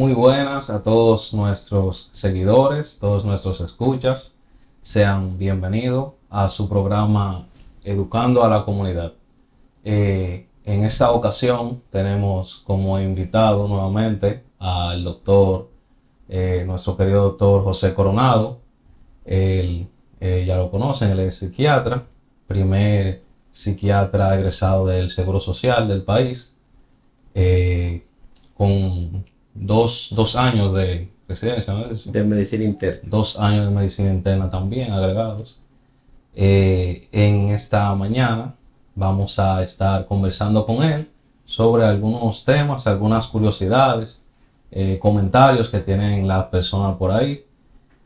Muy buenas a todos nuestros seguidores, todos nuestros escuchas. Sean bienvenidos a su programa Educando a la Comunidad. En esta ocasión tenemos como invitado nuevamente al doctor, nuestro querido doctor José Coronado. Él, ya lo conocen, él es psiquiatra, primer psiquiatra egresado del Seguro Social del país, con dos años de residencia, ¿no? De medicina interna. 2 años de medicina interna también agregados. En esta mañana vamos a estar conversando con él sobre algunos temas, algunas curiosidades, comentarios que tienen las personas por ahí,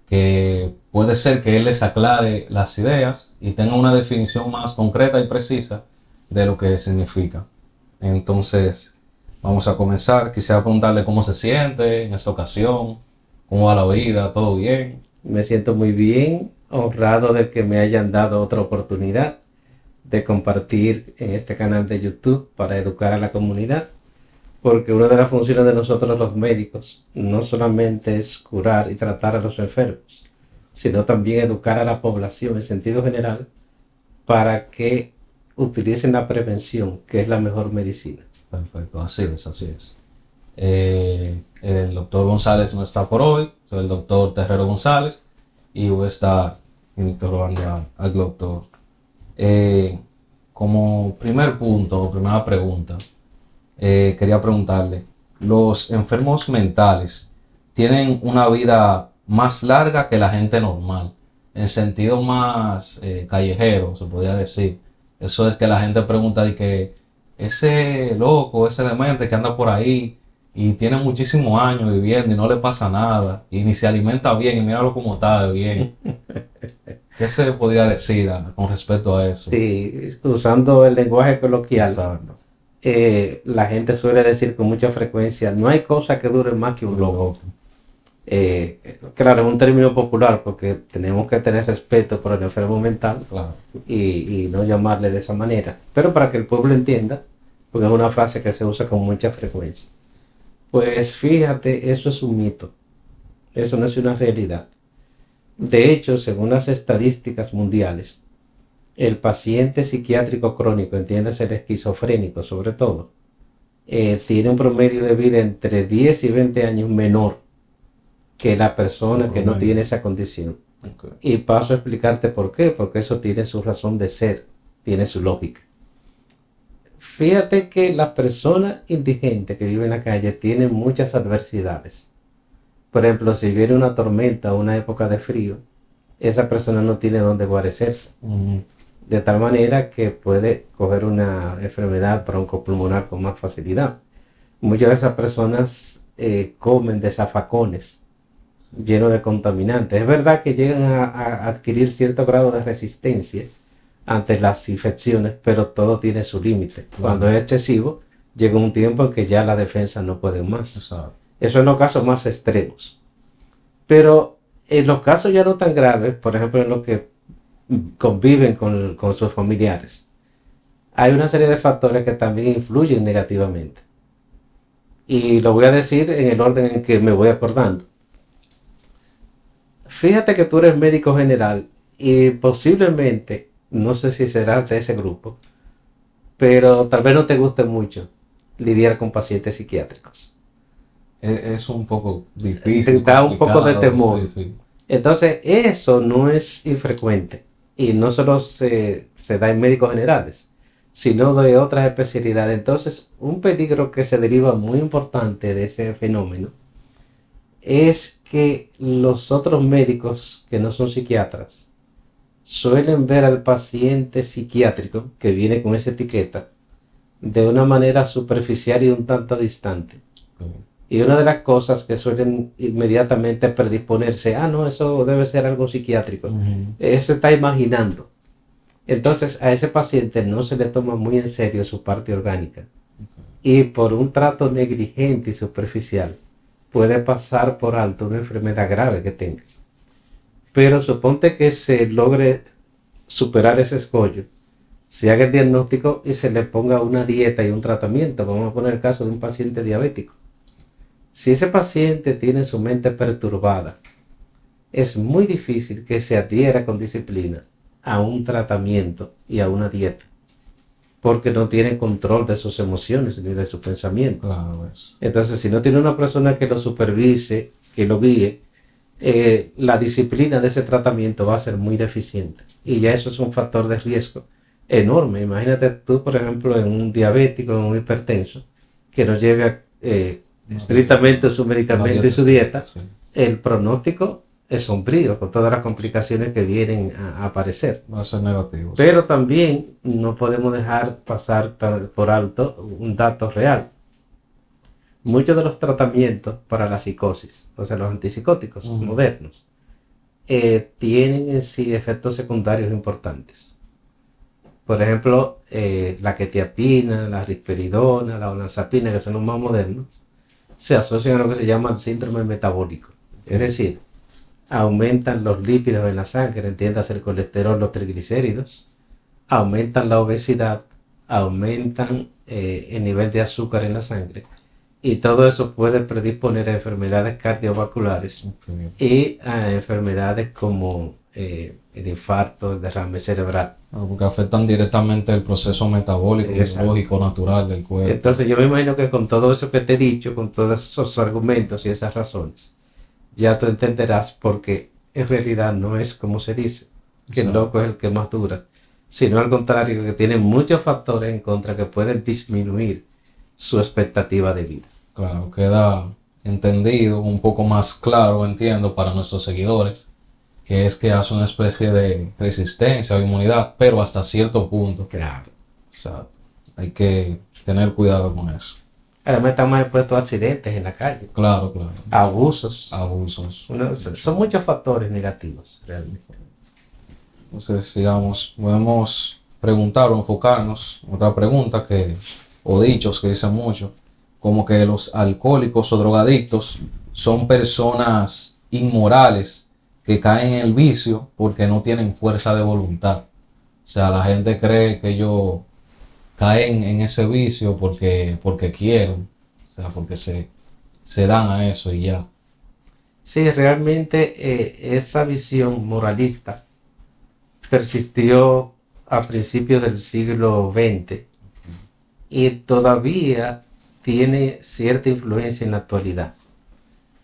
que puede ser que él les aclare las ideas y tenga una definición más concreta y precisa de lo que significa. Entonces, vamos a comenzar. Quisiera preguntarle cómo se siente en esta ocasión, cómo va la vida, todo bien. Me siento muy bien, honrado de que me hayan dado otra oportunidad de compartir en este canal de YouTube para educar a la comunidad, porque una de las funciones de nosotros los médicos no solamente es curar y tratar a los enfermos, sino también educar a la población en sentido general para que utilicen la prevención, que es la mejor medicina. Perfecto, así es, así es. El doctor González no está por hoy, soy el doctor Terrero González y voy a estar interrogando al doctor. Como primer punto, primera pregunta, quería preguntarle, ¿los enfermos mentales tienen una vida más larga que la gente normal? En sentido más callejero, se podría decir. Eso es que la gente pregunta de que ese loco, ese demente que anda por ahí y tiene muchísimos años viviendo y no le pasa nada y ni se alimenta bien y míralo como está de bien. ¿Qué se podría decir con respecto a eso? Sí, usando el lenguaje coloquial, Exacto. la gente suele decir con mucha frecuencia, no hay cosa que dure más que un loco. Claro, es un término popular porque tenemos que tener respeto por el enfermo mental Claro. y no llamarle de esa manera. Pero para que el pueblo entienda, porque es una frase que se usa con mucha frecuencia. Pues fíjate, eso es un mito. Eso no es una realidad. De hecho, según las estadísticas mundiales, el paciente psiquiátrico crónico, entiéndase el esquizofrénico sobre todo, tiene un promedio de vida entre 10 y 20 años menor que la persona que no tiene esa condición. Okay. Y paso a explicarte por qué, porque eso tiene su razón de ser, tiene su lógica. Fíjate que la persona indigente que vive en la calle tiene muchas adversidades. Por ejemplo, si viene una tormenta o una época de frío, esa persona no tiene dónde guarecerse. De tal manera que puede coger una enfermedad broncopulmonar con más facilidad. Muchas de esas personas comen de zafacones llenos de contaminantes. Es verdad que llegan a adquirir cierto grado de resistencia ante las infecciones, pero todo tiene su límite. Cuando es excesivo, llega un tiempo en que ya la defensa no puede más. Exacto. Eso en los casos más extremos. Pero en los casos ya no tan graves, por ejemplo en los que conviven con sus familiares, hay una serie de factores que también influyen negativamente. Y lo voy a decir en el orden en que me voy acordando. Fíjate que tú eres médico general y posiblemente, no sé si serás de ese grupo, pero tal vez no te guste mucho lidiar con pacientes psiquiátricos. Es un poco difícil, Da un poco de complicado, temor. sí, sí. Entonces, eso no es infrecuente. Y no solo se da en médicos generales, sino de otras especialidades. Entonces, un peligro que se deriva muy importante de ese fenómeno es que los otros médicos que no son psiquiatras suelen ver al paciente psiquiátrico que viene con esa etiqueta de una manera superficial y un tanto distante. Y una de las cosas que suelen inmediatamente predisponerse, no, eso debe ser algo psiquiátrico, se está imaginando. Entonces a ese paciente no se le toma muy en serio su parte orgánica. Y por un trato negligente y superficial puede pasar por alto una enfermedad grave que tenga. Pero suponte que se logre superar ese escollo, se haga el diagnóstico y se le ponga una dieta y un tratamiento. Vamos a poner el caso de un paciente diabético. Si ese paciente tiene su mente perturbada, es muy difícil que se adhiera con disciplina a un tratamiento y a una dieta, porque no tiene control de sus emociones ni de su pensamiento. Claro, eso. Entonces, si no tiene una persona que lo supervise, que lo guíe, la disciplina de ese tratamiento va a ser muy deficiente. Y ya eso es un factor de riesgo enorme. Imagínate tú, por ejemplo, en un diabético, en un hipertenso, que no lleve estrictamente su medicamento y su dieta, Sí. el pronóstico es sombrío con todas las complicaciones que vienen a aparecer. Va a ser negativo. Sí. Pero también no podemos dejar pasar por alto un dato real. Muchos de los tratamientos para la psicosis, o sea, los antipsicóticos modernos, tienen en sí efectos secundarios importantes. Por ejemplo, la quetiapina, la risperidona, la olanzapina, que son los más modernos, se asocian a lo que se llama el síndrome metabólico. Es decir, aumentan los lípidos en la sangre, entiéndase el colesterol, los triglicéridos, aumentan la obesidad, aumentan el nivel de azúcar en la sangre, y todo eso puede predisponer a enfermedades cardiovasculares y a enfermedades como el infarto, el derrame cerebral. Porque afectan directamente el proceso metabólico, biológico, natural del cuerpo. Entonces yo me imagino que con todo eso que te he dicho, con todos esos argumentos y esas razones, ya tú entenderás por qué en realidad no es como se dice, que el loco es el que más dura, sino al contrario, que tiene muchos factores en contra que pueden disminuir su expectativa de vida. Claro, queda entendido, un poco más claro, entiendo, para nuestros seguidores, que es que hace una especie de resistencia o inmunidad, pero hasta cierto punto. Claro. Exacto. Hay que tener cuidado con eso. Además estamos expuestos a accidentes en la calle. Claro, claro. Abusos. Son muchos factores negativos, realmente. Entonces, digamos, podemos preguntar o enfocarnos en otra pregunta o dichos que dicen mucho, como que los alcohólicos o drogadictos son personas inmorales que caen en el vicio porque no tienen fuerza de voluntad. O sea, la gente cree que ellos caen en ese vicio porque quieren, o sea, porque se dan a eso y ya. Sí, realmente esa visión moralista persistió a principios del siglo XX y todavía tiene cierta influencia en la actualidad.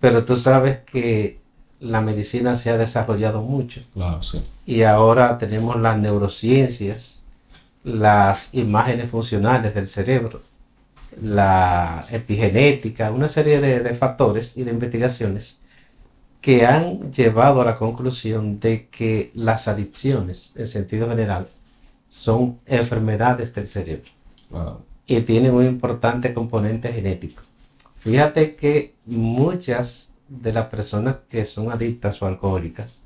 Pero tú sabes que la medicina se ha desarrollado mucho. Claro, sí. Y ahora tenemos las neurociencias, las imágenes funcionales del cerebro, la epigenética, una serie de factores y de investigaciones que han llevado a la conclusión de que las adicciones, en sentido general, son enfermedades del cerebro. Wow. Y tienen un importante componente genético. Fíjate que muchas de las personas que son adictas o alcohólicas,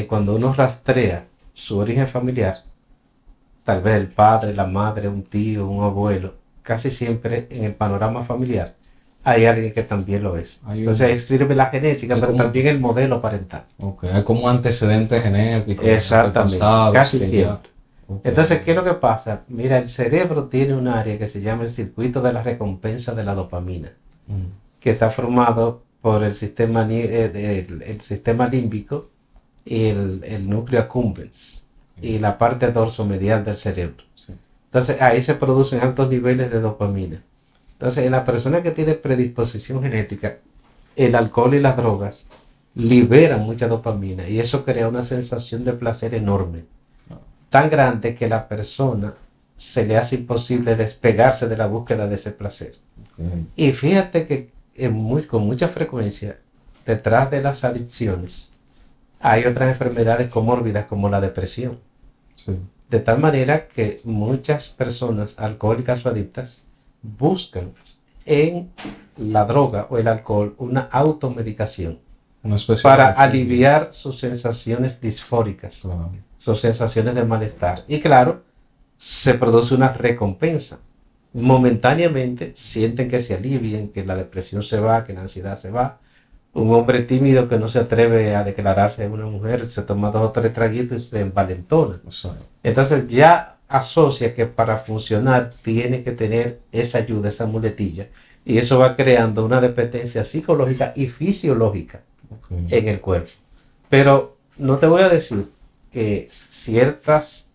cuando uno rastrea su origen familiar, tal vez el padre, la madre, un tío, un abuelo, casi siempre en el panorama familiar hay alguien que también lo es. Entonces ahí sirve la genética, pero también el modelo parental. Okay. Hay como antecedentes genéticos. Exactamente, pasado, casi siempre. Okay. Entonces, ¿qué es lo que pasa? Mira, el cerebro tiene un área que se llama el circuito de la recompensa de la dopamina, que está formado por el sistema límbico y el núcleo accumbens y la parte dorsomedial del cerebro. Sí. Entonces, ahí se producen altos niveles de dopamina. Entonces, en la persona que tiene predisposición genética, el alcohol y las drogas liberan mucha dopamina y eso crea una sensación de placer enorme. Tan grande que la persona se le hace imposible despegarse de la búsqueda de ese placer. Okay. Y fíjate que con mucha frecuencia, detrás de las adicciones, hay otras enfermedades comórbidas como la depresión. Sí. De tal manera que muchas personas alcohólicas o adictas buscan en la droga o el alcohol una automedicación para aliviar sus sensaciones disfóricas. Claro. Sus sensaciones de malestar. Y claro, se produce una recompensa. Momentáneamente sienten que se alivian, que la depresión se va, que la ansiedad se va. Un hombre tímido que no se atreve a declararse a una mujer, se toma 2 o 3 traguitos y se envalentona. Entonces ya asocia que para funcionar tiene que tener esa ayuda, esa muletilla. Y eso va creando una dependencia psicológica y fisiológica Ok. en el cuerpo. Pero no te voy a decir que ciertas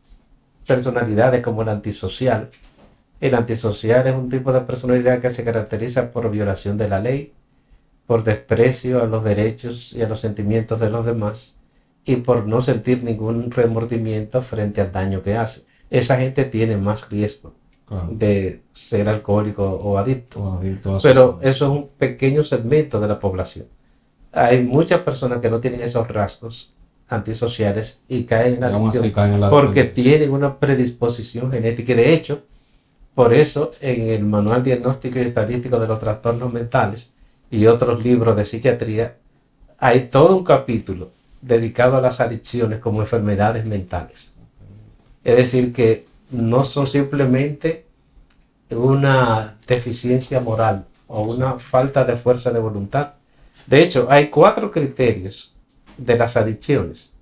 personalidades como el antisocial es un tipo de personalidad que se caracteriza por violación de la ley, por desprecio a los derechos y a los sentimientos de los demás y por no sentir ningún remordimiento frente al daño que hace. Esa gente tiene más riesgo Claro. de ser alcohólico o adicto. O adicto a Pero sustancias. eso es un pequeño segmento de la población. Hay muchas personas que no tienen esos rasgos antisociales y caen en la Y aún así adicción caen en la porque dependencia. tienen una predisposición genética. Y de hecho, por eso en el Manual Diagnóstico y Estadístico de los Trastornos Mentales y otros libros de psiquiatría hay todo un capítulo dedicado a las adicciones como enfermedades mentales. Es decir, que no son simplemente una deficiencia moral o una falta de fuerza de voluntad. De hecho, hay 4 criterios de las adicciones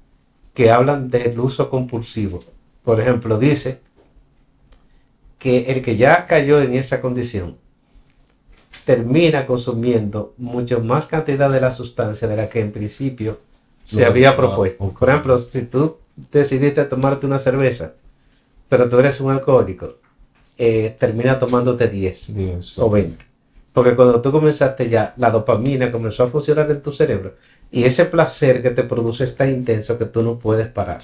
que hablan del uso compulsivo. Por ejemplo, dice que el que ya cayó en esa condición termina consumiendo mucho más cantidad de la sustancia de la que en principio se había propuesto. Ok. Por ejemplo, si tú decidiste tomarte una cerveza, pero tú eres un alcohólico, termina tomándote 10 10. o 20. Porque cuando tú comenzaste ya, la dopamina comenzó a funcionar en tu cerebro y ese placer que te produce es tan intenso que tú no puedes parar.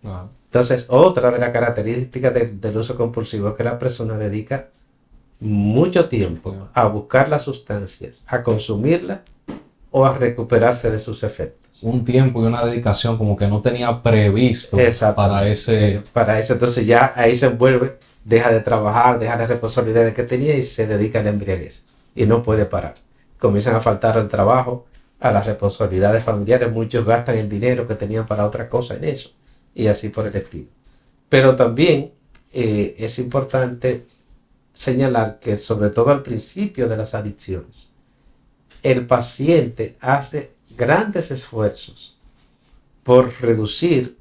Claro. Entonces, otra de las características del uso compulsivo es que la persona dedica mucho tiempo a buscar las sustancias, a consumirlas o a recuperarse de sus efectos. Un tiempo y una dedicación como que no tenía previsto para ese. Para eso, entonces ya ahí se envuelve, deja de trabajar, deja las responsabilidades que tenía y se dedica a la embriaguez. Y no puede parar. Comienzan a faltar al trabajo, a las responsabilidades familiares. Muchos gastan el dinero que tenían para otra cosa en eso. Y así por el estilo. Pero también es importante señalar que sobre todo al principio de las adicciones, el paciente hace grandes esfuerzos por reducir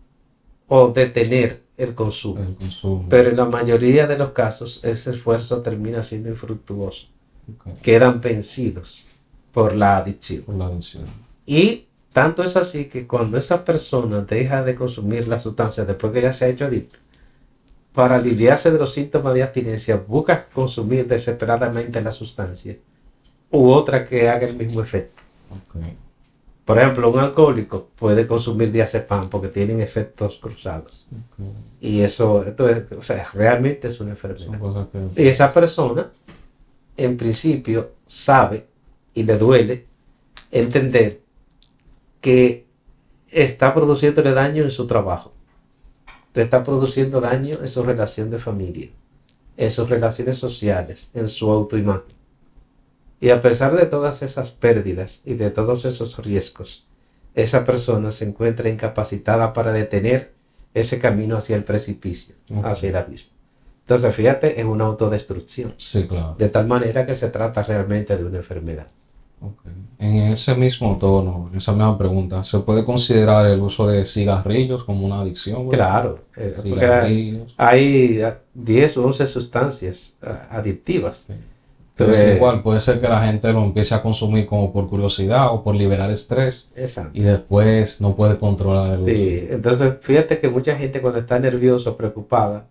o detener el consumo. El consumo. Pero en la mayoría de los casos ese esfuerzo termina siendo infructuoso. Ok. Quedan vencidos por la adicción. Por la adicción. Y tanto es así que cuando esa persona deja de consumir la sustancia después que ya se ha hecho adicto, para aliviarse de los síntomas de abstinencia, busca consumir desesperadamente la sustancia u otra que haga el mismo efecto. Ok. Por ejemplo, un alcohólico puede consumir diazepam porque tienen efectos cruzados. Ok. Y eso, o sea, realmente es una Son enfermedad. cosas que. Y esa persona, en principio, sabe y le duele entender que está produciéndole daño en su trabajo, le está produciendo daño en su relación de familia, en sus relaciones sociales, en su autoimagen. Y a pesar de todas esas pérdidas y de todos esos riesgos, esa persona se encuentra incapacitada para detener ese camino hacia el precipicio, hacia el abismo. Entonces, fíjate, es una autodestrucción. Sí, claro. De tal manera que se trata realmente de una enfermedad. Ok. En ese mismo tono, en esa misma pregunta, ¿se puede considerar el uso de cigarrillos como una adicción, güey? Claro, porque Cigarrillos. hay 10 o 11 sustancias adictivas. Sí. Pero Entonces, es igual, puede ser que la gente lo empiece a consumir como por curiosidad o por liberar estrés exacto. y después no puede controlar el uso. Sí, entonces fíjate que mucha gente cuando está nerviosa o preocupada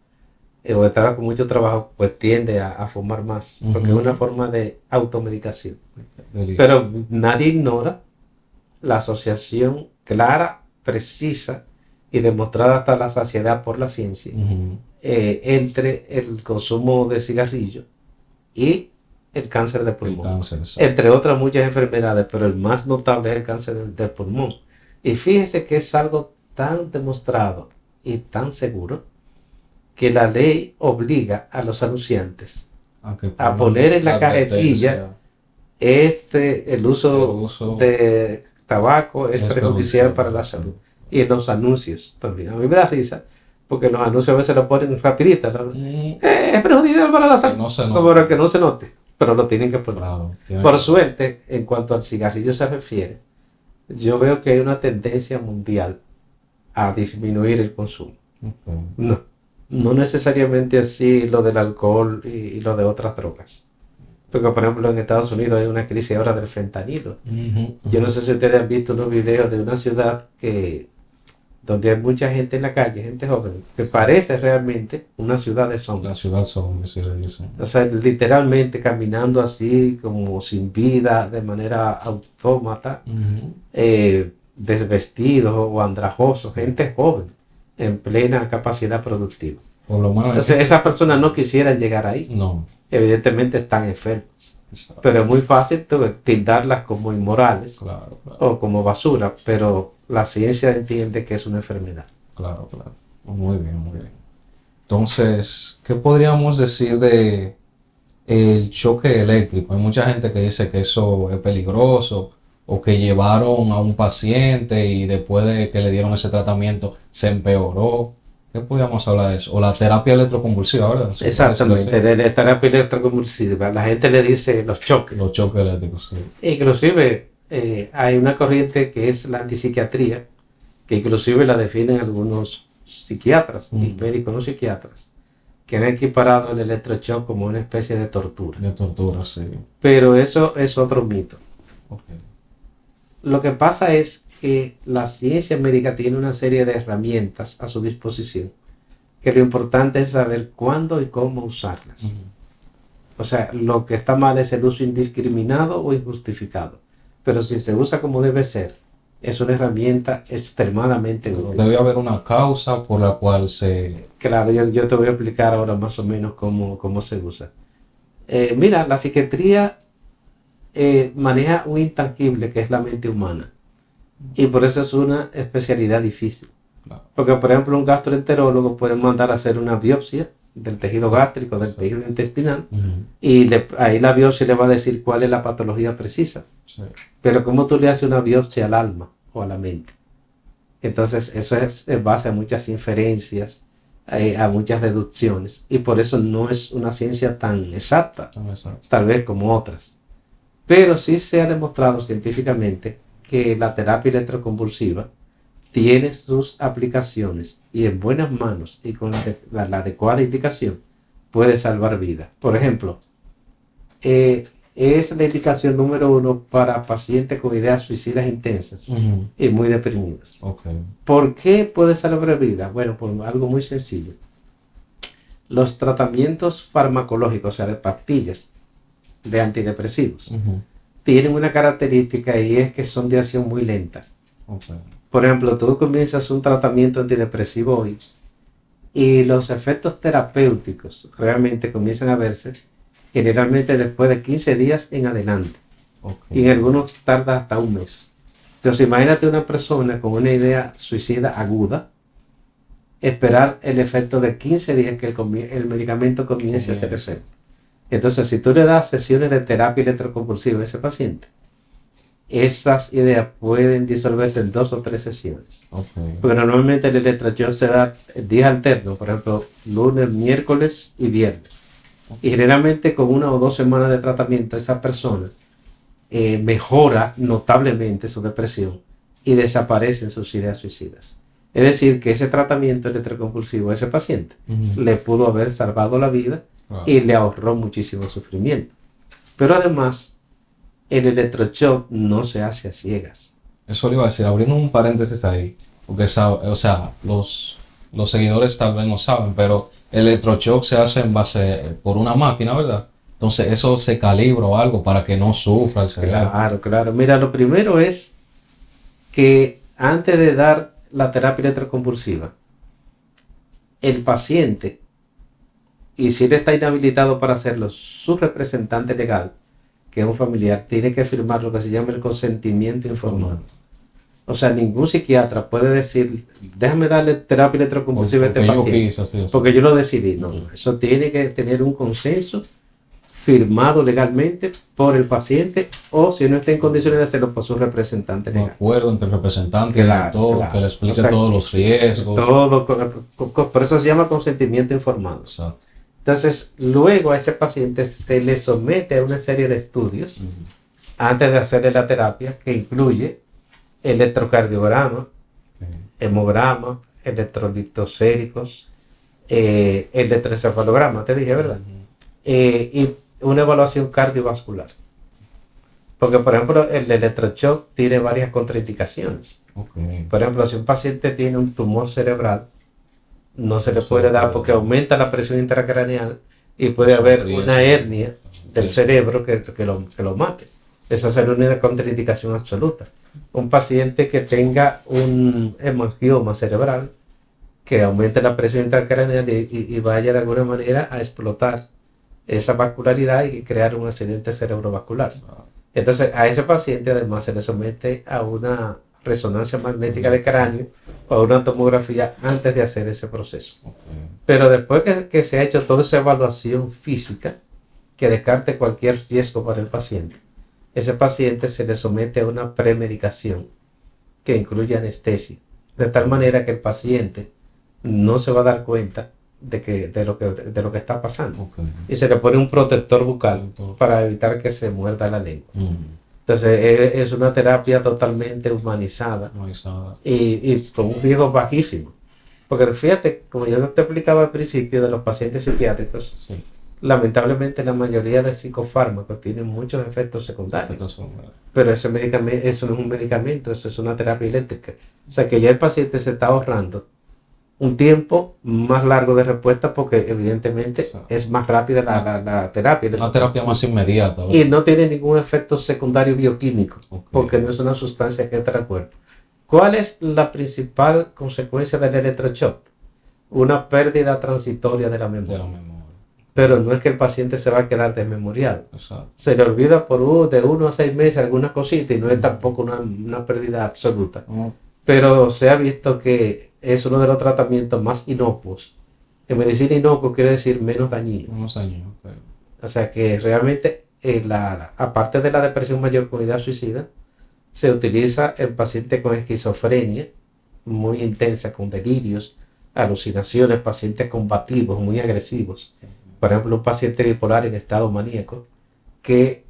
o está con mucho trabajo, pues tiende a fumar más, porque es una forma de automedicación. Pero nadie ignora la asociación clara, precisa y demostrada hasta la saciedad por la ciencia entre el consumo de cigarrillo y el cáncer de El pulmón. cáncer, Entre otras muchas enfermedades, pero el más notable es el cáncer de pulmón. Y fíjese que es algo tan demostrado y tan seguro que la ley obliga a los anunciantes a poner en la cajetilla el uso de tabaco es perjudicial para la salud. Y en los anuncios también. A mí me da risa porque los anuncios a veces lo ponen rapidito. Es perjudicial para la salud. Como para que no se note. Pero lo tienen que poner. Claro, por suerte, en cuanto al cigarrillo se refiere, yo veo que hay una tendencia mundial a disminuir el consumo. No necesariamente así lo del alcohol y lo de otras drogas. Porque, por ejemplo, en Estados Unidos hay una crisis ahora del fentanilo. Ujú, Yo no ujú. sé si ustedes han visto unos videos de una ciudad donde hay mucha gente en la calle, gente joven, que parece realmente una ciudad de La zombies. ciudad zombie, si le dicen. O sea, literalmente caminando así, como sin vida, de manera autómata, Ujú. desvestidos o andrajosos, Sí. gente joven, en plena capacidad productiva. Por lo menos O aquí sea, se... esas personas no quisieran llegar ahí. No. Evidentemente están enfermas. Exacto. Pero es muy fácil tildarlas como inmorales Claro, claro, o como basura, pero la ciencia entiende que es una enfermedad. claro, claro. Muy bien, muy bien. Entonces, ¿qué podríamos decir de el choque eléctrico? Hay mucha gente que dice que eso es peligroso o que llevaron a un paciente y después de que le dieron ese tratamiento se empeoró. ¿Qué podríamos hablar de eso? O la terapia electroconvulsiva, ¿verdad? Se puede decir así. Exactamente, la terapia electroconvulsiva, la gente le dice los Los choques. choques eléctricos, sí. Inclusive hay una corriente que es la antipsiquiatría, que inclusive la definen algunos psiquiatras y Mm, médicos no psiquiatras, que han equiparado el electroshock como una especie de tortura. de tortura, sí. Pero eso es otro mito. Ok. Lo que pasa es que la ciencia médica tiene una serie de herramientas a su disposición, que lo importante es saber cuándo y cómo usarlas. Ujú. O sea, lo que está mal es el uso indiscriminado o injustificado. Pero si se usa como debe ser, es una herramienta extremadamente Pero útil. debe haber una causa por la cual se... Claro, yo te voy a explicar ahora más o menos cómo se usa. Mira, la psiquiatría maneja un intangible que es la mente humana. Y por eso es una especialidad difícil. Claro. Porque, por ejemplo, un gastroenterólogo puede mandar a hacer una biopsia del tejido gástrico, del tejido intestinal, Ujú. y ahí la biopsia le va a decir cuál es la patología precisa. Sí. Pero ¿cómo tú le haces una biopsia al alma o a la mente? Entonces, eso es en base a muchas inferencias, a muchas deducciones, y por eso no es una ciencia tan exacta, Exacto. tal vez como otras. Pero sí se ha demostrado científicamente que la terapia electroconvulsiva tiene sus aplicaciones y en buenas manos y con la adecuada indicación puede salvar vidas. Por ejemplo, es la indicación número 1 para pacientes con ideas suicidas intensas Ujú. y muy deprimidos. Ok. ¿Por qué puede salvar vidas? Bueno, por algo muy sencillo. Los tratamientos farmacológicos, o sea, de pastillas, de antidepresivos, Ujú. tienen una característica y es que son de acción muy lenta. Ok. Por ejemplo, tú comienzas un tratamiento antidepresivo hoy y los efectos terapéuticos realmente comienzan a verse generalmente después de 15 días en adelante. Ok. Y en algunos tarda hasta un mes. Entonces imagínate una persona con una idea suicida aguda, esperar el efecto de 15 días que el medicamento comience a hacer Comienza. efecto. Entonces, si tú le das sesiones de terapia electroconvulsiva a ese paciente, esas ideas pueden disolverse en 2 o 3 sesiones. Ok. Porque normalmente el electroshock se da días alternos, por ejemplo, lunes, miércoles y viernes. Y generalmente con 1 o 2 semanas de tratamiento esa persona mejora notablemente su depresión y desaparecen sus ideas suicidas. Es decir, que ese tratamiento electroconvulsivo a ese paciente Ujú. le pudo haber salvado la vida Claro. y le ahorró muchísimo sufrimiento. Pero además, el electroshock no se hace a ciegas. Eso le iba a decir, abriendo un paréntesis ahí, porque o sea, los seguidores tal vez no saben, pero el electroshock se hace en base por una máquina, ¿verdad? Entonces eso se calibra o algo para que no sufra el cerebro. Claro, claro. Mira, lo primero es que antes de dar la terapia electroconvulsiva, el paciente, y si él está inhabilitado para hacerlo, su representante legal, que es un familiar, tiene que firmar lo que se llama el consentimiento informado. O sea, ningún psiquiatra puede decir, déjame darle terapia electroconvulsiva a este Porque yo paciente, quise, sí, sí. porque yo lo decidí. No, eso tiene que tener un consenso firmado legalmente por el paciente o si no está en condiciones de hacerlo por su representante Un legal. acuerdo entre el representante y el Claro, doctor, claro. que le explique O sea, todos los riesgos. Todo, por eso se llama consentimiento informado. Exacto. Entonces, luego a ese paciente se le somete a una serie de estudios Ujú. antes de hacerle la terapia que incluye electrocardiograma, Sí. hemograma, electrolitos séricos, electroencefalograma, te dije, ¿verdad? Ujú. Y una evaluación cardiovascular. Porque, por ejemplo, el electroshock tiene varias contraindicaciones. Okay. Por ejemplo, si un paciente tiene un tumor cerebral, no se le No se puede le dar puede porque dar. aumenta la presión intracraneal y puede Es un haber riesgo. una hernia del Sí. cerebro que lo mate. Esa sería una contraindicación absoluta. Un paciente que tenga un hemangioma cerebral que aumente la presión intracraneal y vaya de alguna manera a explotar esa vascularidad y crear un accidente cerebrovascular. Entonces, a ese paciente además se le somete a una resonancia magnética de cráneo o a una tomografía antes de hacer ese proceso. Okay. Pero después que se ha hecho toda esa evaluación física que descarte cualquier riesgo para el paciente, ese paciente se le somete a una premedicación que incluye anestesia, de tal manera que el paciente no se va a dar cuenta de lo que está pasando. Okay. Y se le pone un protector bucal Protector. para evitar que se muerda la lengua. Mm. Entonces es una terapia totalmente humanizada No hay nada. y con un riesgo bajísimo. Porque fíjate, como yo te explicaba al principio de los pacientes psiquiátricos, Sí. lamentablemente la mayoría de psicofármacos tienen muchos efectos secundarios. Efectos secundarios. Pero ese medicamento, eso no es un medicamento, eso es una terapia eléctrica. O sea que ya el paciente se está ahorrando un tiempo más largo de respuesta porque evidentemente Sí. es más rápida la terapia. Una terapia más inmediata. Y no tiene ningún efecto secundario bioquímico Okay. porque no es una sustancia que entra al cuerpo. ¿Cuál es la principal consecuencia del electroshock? Una pérdida transitoria de la De memoria. la memoria. Pero no es que el paciente se va a quedar desmemoriado. Exacto. Se le olvida por de 1 a 6 meses alguna cosita y no es tampoco una pérdida absoluta. Oh, Pero se ha visto que es uno de los tratamientos más inocuos. En medicina inocuo quiere decir menos dañino. unos años. Okay. O sea que realmente, aparte de la depresión mayor con idea suicida, se utiliza en pacientes con esquizofrenia muy intensa, con delirios, alucinaciones, pacientes combativos, muy agresivos. Por ejemplo, un paciente bipolar en estado maníaco, que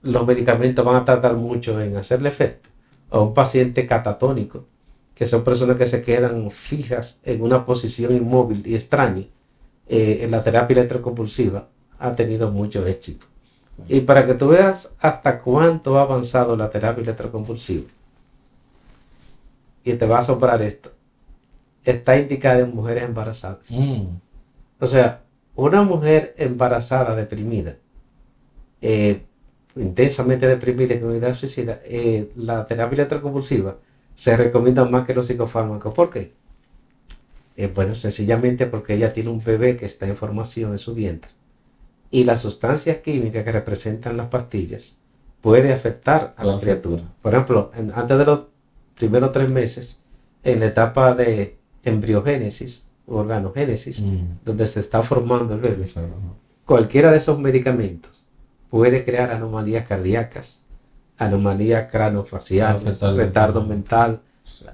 los medicamentos van a tardar mucho en hacerle efecto. O un paciente catatónico, que son personas que se quedan fijas en una posición inmóvil y extraña. En la terapia electroconvulsiva ha tenido mucho éxito. Y para que tú veas hasta cuánto ha avanzado la terapia electroconvulsiva, y te va a asombrar esto, está indicada en mujeres embarazadas. O sea, una mujer embarazada, deprimida, intensamente deprimida y con idea suicida, la terapia electroconvulsiva se recomienda más que los psicofármacos. ¿Por qué? Bueno, sencillamente porque ella tiene un bebé que está en formación en su vientre y las sustancias químicas que representan las pastillas puede afectar a la criatura. Por ejemplo, antes de los primeros 3 meses, en la etapa de embriogénesis, organogénesis, donde se está formando el bebé, cualquiera de esos medicamentos puede crear anomalías cardíacas, anomalías cranofaciales, retardo mental.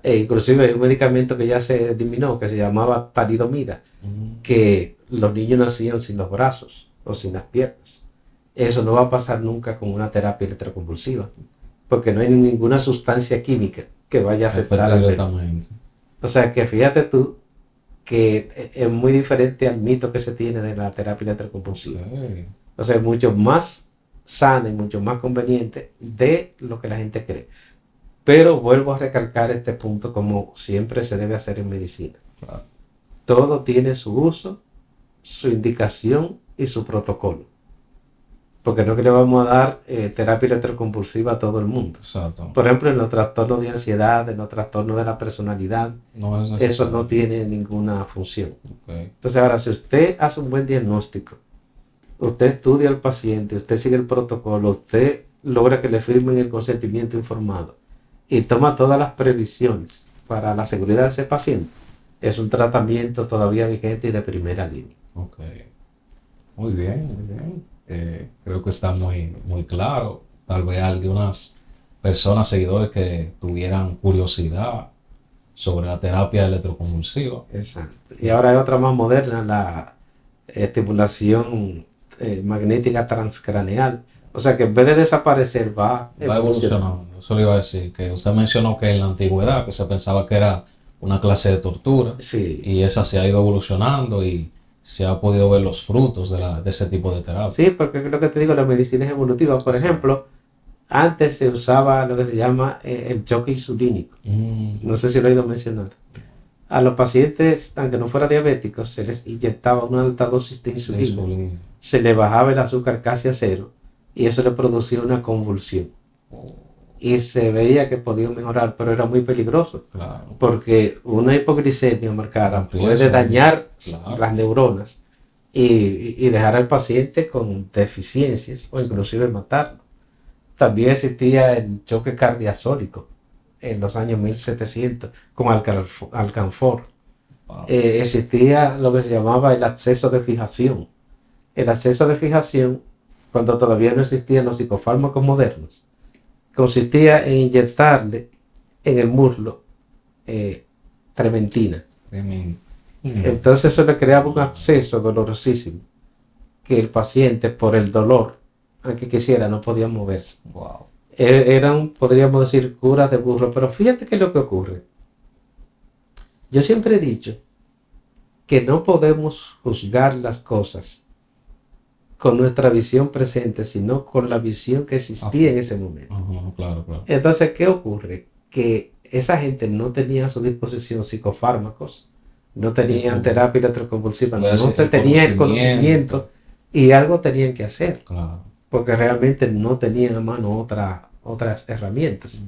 Inclusive hay un medicamento que ya se eliminó que se llamaba talidomida, que los niños nacían sin los brazos o sin las piernas. Eso no va a pasar nunca con una terapia electroconvulsiva, porque no hay ninguna sustancia química que vaya a afectar al bebé. O sea que fíjate tú que es muy diferente al mito que se tiene de la terapia electroconvulsiva. O sea, es mucho más sana y mucho más conveniente de lo que la gente cree. Pero vuelvo a recalcar este punto como siempre se debe hacer en medicina. Todo tiene su uso, su indicación y su protocolo. Porque no es que le vamos a dar terapia electroconvulsiva a todo el mundo. Exacto. Por ejemplo, en los trastornos de ansiedad, en los trastornos de la personalidad, eso no tiene ninguna función. Okay. Entonces ahora, si usted hace un buen diagnóstico, usted estudia al paciente, usted sigue el protocolo, usted logra que le firmen el consentimiento informado y toma todas las previsiones para la seguridad de ese paciente, es un tratamiento todavía vigente y de primera línea. Ok. Muy bien, muy bien. Creo que está muy, muy claro. Tal vez algunas personas, seguidores que tuvieran curiosidad sobre la terapia electroconvulsiva. Exacto. Y ahora hay otra más moderna, la estimulación magnética transcraneal. O sea que en vez de desaparecer va evolucionando. Eso le iba a decir, que usted mencionó que en la antigüedad que se pensaba que era una clase de tortura. Sí. Y esa se ha ido evolucionando y se ha podido ver los frutos de ese tipo de terapia. Sí, porque es lo que te digo, la medicina es evolutiva. Por ejemplo, antes se usaba lo que se llama el choque insulínico. No sé si lo he oído mencionar. A los pacientes, aunque no fueran diabéticos, se les inyectaba una alta dosis de insulina. Se le bajaba el azúcar casi a cero y eso le producía una convulsión. Y se veía que podía mejorar, pero era muy peligroso. Claro. Porque una hipoglicemia marcada Riesgo, puede dañar claro, las neuronas y dejar al paciente con deficiencias o inclusive matarlo. También existía el choque cardiazólico en los años 1700 con Alcanfor. wow, Existía lo que se llamaba el acceso de fijación. El acceso de fijación, cuando todavía no existían los psicofármacos modernos, consistía en inyectarle en el muslo trementina. tremendo. Entonces eso le creaba un acceso dolorosísimo que el paciente, por el dolor, aunque quisiera, no podía moverse. Wow. Eran, podríamos decir, curas de burro. Pero fíjate qué es lo que ocurre. Yo siempre he dicho que no podemos juzgar las cosas con nuestra visión presente, sino con la visión que existía en ese momento. Claro, claro. Entonces, ¿qué ocurre? Que esa gente no tenía a su disposición psicofármacos, no tenían terapia electroconvulsiva, no se tenía el conocimiento y algo tenían que hacer, Claro. porque realmente no tenían a mano otras herramientas.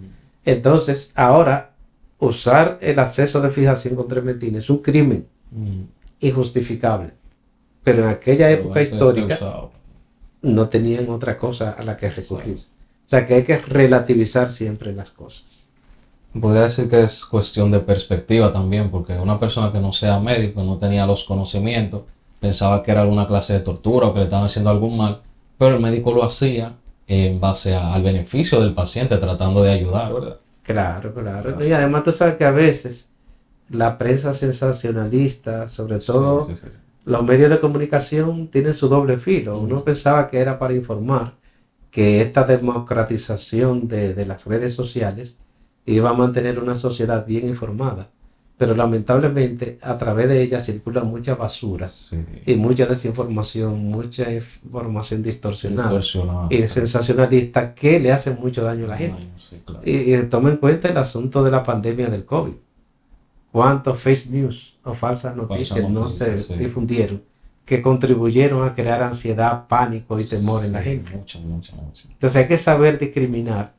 Entonces, ahora, usar el acceso de fijación con trementina es un crimen injustificable. Pero en aquella época histórica no tenían otra cosa a la que recurrir. O sea que hay que relativizar siempre las cosas. Podría decir que es cuestión de perspectiva también, porque una persona que no sea médico, no tenía los conocimientos, pensaba que era alguna clase de tortura o que le estaban haciendo algún mal, pero el médico lo hacía en base al beneficio del paciente, tratando de ayudar, ¿verdad? Claro, claro. Y además tú sabes que a veces la prensa sensacionalista, sobre todo los medios de comunicación, tienen su doble filo. Uno pensaba que era para informar, que esta democratización de las redes sociales iba a mantener una sociedad bien informada. Pero lamentablemente a través de ella circula mucha basura y mucha desinformación, mucha información distorsionada y sensacionalista que le hace mucho daño a la gente. Y toma en cuenta el asunto de la pandemia del COVID. ¿Cuántos fake news o falsas noticias no se difundieron que contribuyeron a crear ansiedad, pánico y temor en la gente? Mucho. Entonces hay que saber discriminar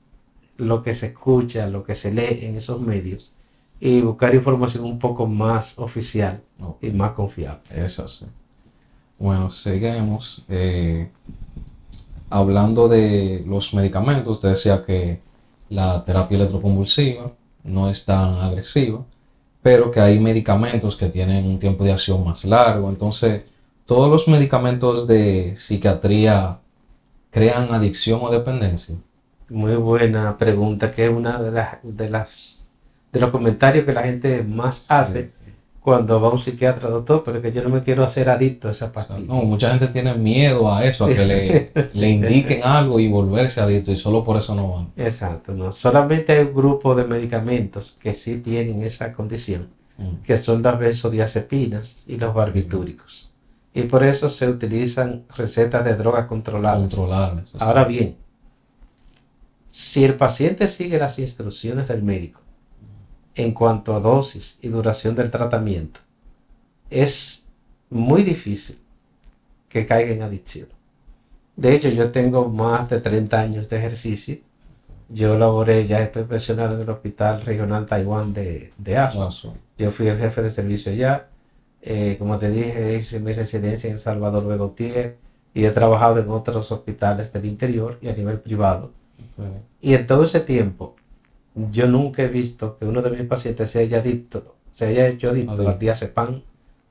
lo que se escucha, lo que se lee en esos medios y buscar información un poco más oficial y más confiable. Eso sí. Bueno, seguimos. Hablando de los medicamentos, usted decía que la terapia electroconvulsiva no es tan agresiva, pero que hay medicamentos que tienen un tiempo de acción más largo. Entonces, ¿todos los medicamentos de psiquiatría crean adicción o dependencia? Muy buena pregunta, que es una de los comentarios que la gente más hace cuando va a un psiquiatra, doctor, pero que yo no me quiero hacer adicto a esa pastilla. No, mucha gente tiene miedo a eso, a que le indiquen algo y volverse adicto, y solo por eso no van. Exacto, no. Solamente hay un grupo de medicamentos que sí tienen esa condición, que son las benzodiazepinas y los barbitúricos. Y por eso se utilizan recetas de drogas controladas. Ahora bien, si el paciente sigue las instrucciones del médico en cuanto a dosis y duración del tratamiento, es muy difícil que caiga en adicción. De hecho, yo tengo más de 30 años de ejercicio. Yo laboré, ya estoy pensionado en el Hospital Regional Taiwán de Asua. Yo fui el jefe de servicio allá. Como te dije, hice mi residencia en El Salvador Begotier y he trabajado en otros hospitales del interior y a nivel privado. Y en todo ese tiempo, yo nunca he visto que uno de mis pacientes se haya hecho adicto al diazepam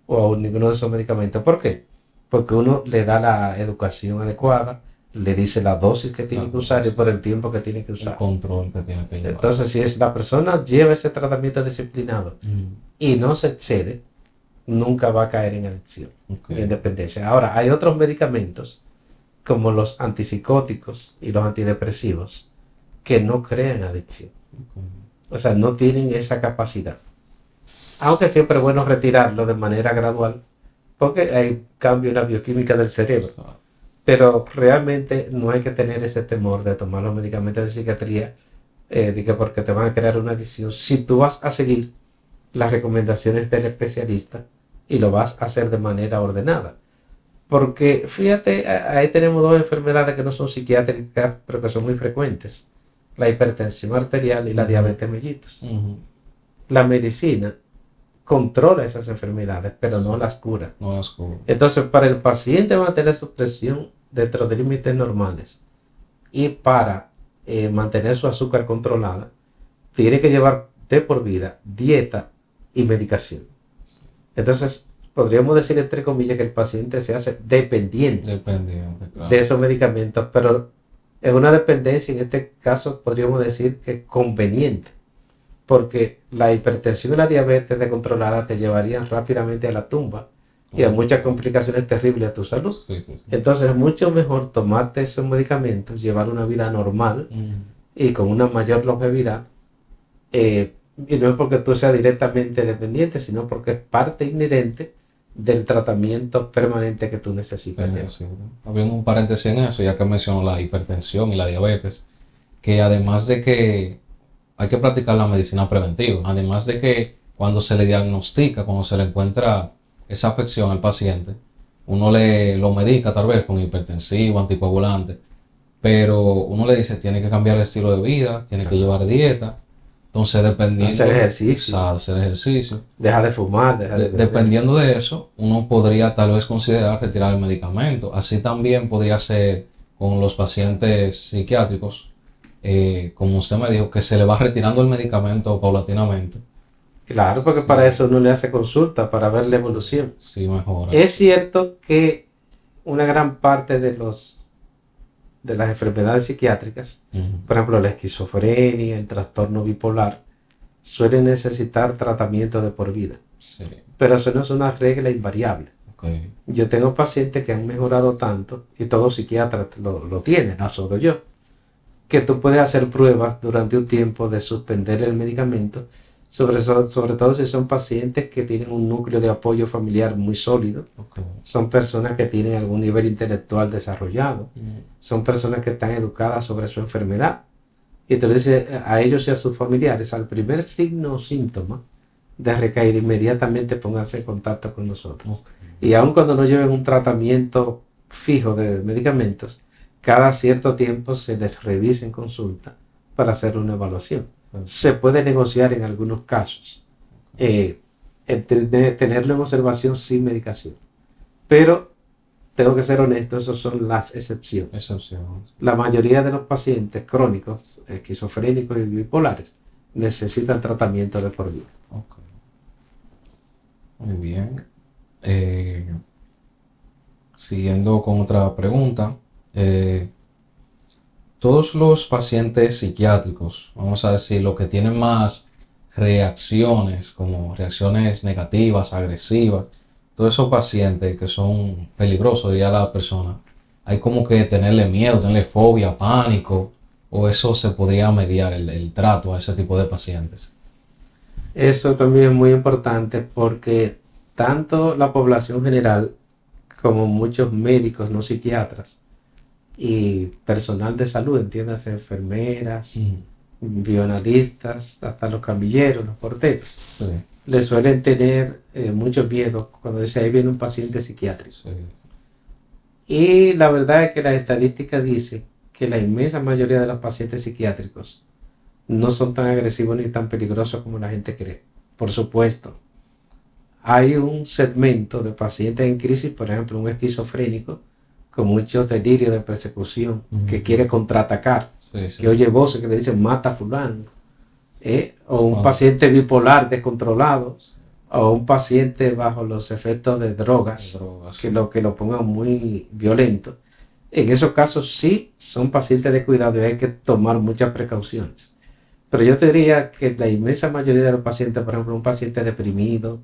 o a ninguno de esos medicamentos. ¿Por qué? Porque uno le da la educación adecuada, le dice la dosis que tiene que usar y por el tiempo que tiene que usar. El control que tiene que llevar. Entonces, si la persona lleva ese tratamiento disciplinado y no se excede, nunca va a caer en adicción, en dependencia. Ahora, hay otros medicamentos, como los antipsicóticos y los antidepresivos, que no crean adicción. O sea, no tienen esa capacidad. Aunque siempre es bueno retirarlo de manera gradual porque hay cambio en la bioquímica del cerebro. Claro. Pero realmente no hay que tener ese temor de tomar los medicamentos de psiquiatría, de que porque te van a crear una adicción. Si tú vas a seguir las recomendaciones del especialista y lo vas a hacer de manera ordenada. Porque fíjate, ahí tenemos dos enfermedades que no son psiquiátricas, pero que son muy frecuentes. La hipertensión arterial y la diabetes mellitus. La medicina controla esas enfermedades, pero no las cura. No las cubro. Entonces, para el paciente mantener su presión dentro de límites normales y para mantener su azúcar controlada, tiene que llevar de por vida dieta y medicación. Entonces, podríamos decir entre comillas que el paciente se hace dependiente Claro. de esos medicamentos, pero es una dependencia, en este caso podríamos decir que conveniente, porque la hipertensión y la diabetes descontrolada te llevarían rápidamente a la tumba y a muchas complicaciones terribles a tu salud. Sí, sí, sí. Entonces es mucho mejor tomarte esos medicamentos, llevar una vida normal y con una mayor longevidad, y no es porque tú seas directamente dependiente, sino porque es parte inherente del tratamiento permanente que tú necesitas llevar. Sí. Abriendo un paréntesis en eso, ya que mencionó la hipertensión y la diabetes, que además de que hay que practicar la medicina preventiva, además de que cuando se le diagnostica, cuando se le encuentra esa afección al paciente, uno lo medica tal vez con hipertensivo, anticoagulante, pero uno le dice tiene que cambiar el estilo de vida, tiene que llevar dieta. Entonces, dependiendo Hacer ejercicio. hacer ejercicio. Deja de fumar, deja de beber. Dependiendo de eso, uno podría tal vez considerar retirar el medicamento. Así también podría ser con los pacientes psiquiátricos, como usted me dijo, que se le va retirando el medicamento paulatinamente. Claro, porque para eso uno le hace consulta, para ver la evolución. Sí, mejora. Es cierto que una gran parte de las enfermedades psiquiátricas, por ejemplo la esquizofrenia, el trastorno bipolar, suelen necesitar tratamiento de por vida. Sí. Pero eso no es una regla invariable. Okay. Yo tengo pacientes que han mejorado tanto, y todo psiquiatra lo tiene, no solo yo, que tú puedes hacer pruebas durante un tiempo de suspender el medicamento, sobre todo si son pacientes que tienen un núcleo de apoyo familiar muy sólido, Okay. son personas que tienen algún nivel intelectual desarrollado, son personas que están educadas sobre su enfermedad, y tú le dices a ellos y a sus familiares, al primer signo o síntoma de recaída, inmediatamente pónganse en contacto con nosotros. Okay. Y aun cuando no lleven un tratamiento fijo de medicamentos, cada cierto tiempo se les revisa en consulta para hacer una evaluación. Se puede negociar en algunos casos, tenerlo en observación sin medicación. Pero tengo que ser honesto, esas son las excepciones. La mayoría de los pacientes crónicos, esquizofrénicos y bipolares, necesitan tratamiento de por vida. Okay. Muy bien. Siguiendo con otra pregunta. Todos los pacientes psiquiátricos, vamos a decir, los que tienen más reacciones, como reacciones negativas, agresivas, todos esos pacientes que son peligrosos, diría la persona, hay como que tenerle miedo, tenerle fobia, pánico, o eso se podría mediar el trato a ese tipo de pacientes. Eso también es muy importante porque tanto la población general como muchos médicos no psiquiatras y personal de salud, entiéndase, enfermeras, bioanalistas, hasta los camilleros, los porteros, Sí. le suelen tener mucho miedo cuando dice ahí viene un paciente psiquiátrico. Sí. Y la verdad es que la estadística dice que la inmensa mayoría de los pacientes psiquiátricos no son tan agresivos ni tan peligrosos como la gente cree. Por supuesto, hay un segmento de pacientes en crisis, por ejemplo, un esquizofrénico con mucho delirio de persecución, que quiere contraatacar, que oye voces que le dicen mata a fulano, o un paciente bipolar descontrolado, o un paciente bajo los efectos de drogas, que lo pongan muy violento. En esos casos sí son pacientes de cuidado y hay que tomar muchas precauciones. Pero yo te diría que la inmensa mayoría de los pacientes, por ejemplo, un paciente deprimido,